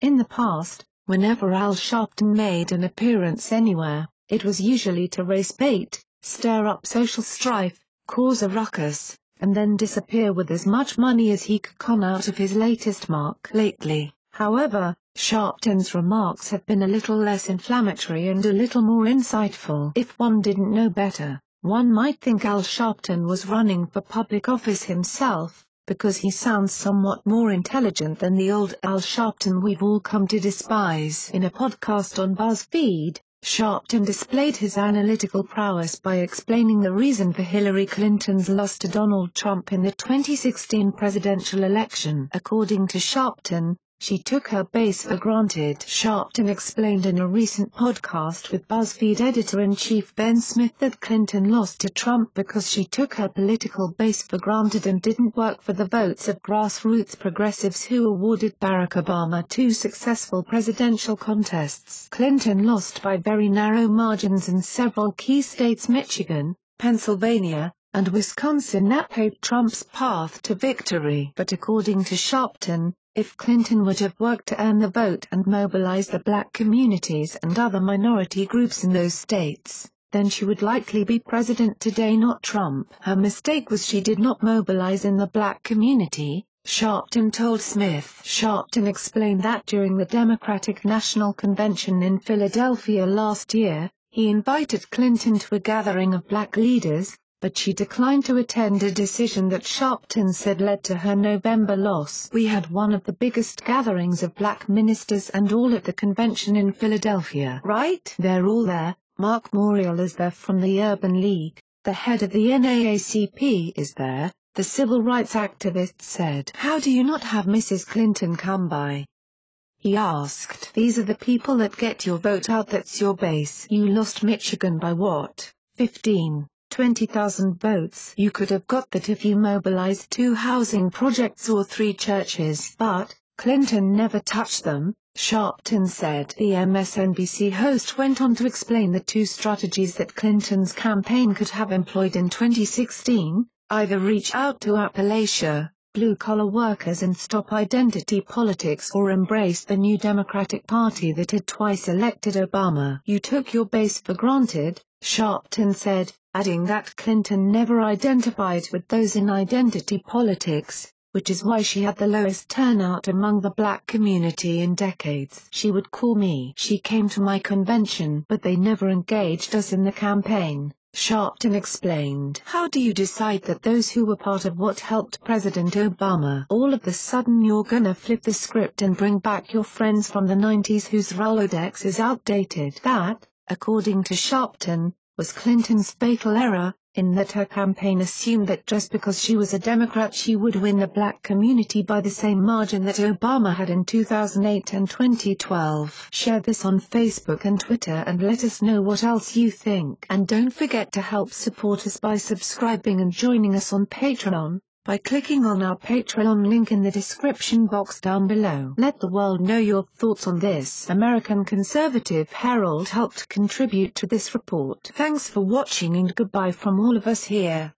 In the past, whenever Al Sharpton made an appearance anywhere, it was usually to race bait, stir up social strife, cause a ruckus, and then disappear with as much money as he could con out of his latest mark. Lately, however, Sharpton's remarks have been a little less inflammatory and a little more insightful. If one didn't know better, one might think Al Sharpton was running for public office himself, because he sounds somewhat more intelligent than the old Al Sharpton we've all come to despise. In a podcast on BuzzFeed, Sharpton displayed his analytical prowess by explaining the reason for Hillary Clinton's loss to Donald Trump in the 2016 presidential election. According to Sharpton, she took her base for granted. Sharpton explained in a recent podcast with BuzzFeed editor-in-chief Ben Smith that Clinton lost to Trump because she took her political base for granted and didn't work for the votes of grassroots progressives who awarded Barack Obama 2 successful presidential contests. Clinton lost by very narrow margins in several key states, Michigan, Pennsylvania, and Wisconsin, that paved Trump's path to victory. But according to Sharpton, if Clinton would have worked to earn the vote and mobilize the black communities and other minority groups in those states, then she would likely be president today, not Trump. Her mistake was she did not mobilize in the black community, Sharpton told Smith. Sharpton explained that during the Democratic National Convention in Philadelphia last year, he invited Clinton to a gathering of black leaders, but she declined to attend, a decision that Sharpton said led to her November loss. "We had one of the biggest gatherings of black ministers and all at the convention in Philadelphia. Right? They're all there. Mark Morial is there from the Urban League, the head of the NAACP is there," the civil rights activist said. "How do you not have Mrs. Clinton come by?" he asked. "These are the people that get your vote out, that's your base. You lost Michigan by what, 20,000 votes? You could have got that if you mobilized 2 housing projects or 3 churches. But Clinton never touched them," Sharpton said. The MSNBC host went on to explain the 2 strategies that Clinton's campaign could have employed in 2016, either reach out to Appalachia, blue-collar workers and stop identity politics, or embrace the new Democratic Party that had twice elected Obama. "You took your base for granted," Sharpton said, adding that Clinton never identified with those in identity politics, which is why she had the lowest turnout among the black community in decades. "She would call me. She came to my convention, but they never engaged us in the campaign," Sharpton explained. "How do you decide that those who were part of what helped President Obama, all of a sudden you're gonna flip the script and bring back your friends from the 90s whose Rolodex is outdated?" That, according to Sharpton, was Clinton's fatal error, in that her campaign assumed that just because she was a Democrat she would win the black community by the same margin that Obama had in 2008 and 2012. Share this on Facebook and Twitter and let us know what else you think. And don't forget to help support us by subscribing and joining us on Patreon, by clicking on our Patreon link in the description box down below. Let the world know your thoughts on this. American Conservative Herald helped contribute to this report. Thanks for watching and goodbye from all of us here.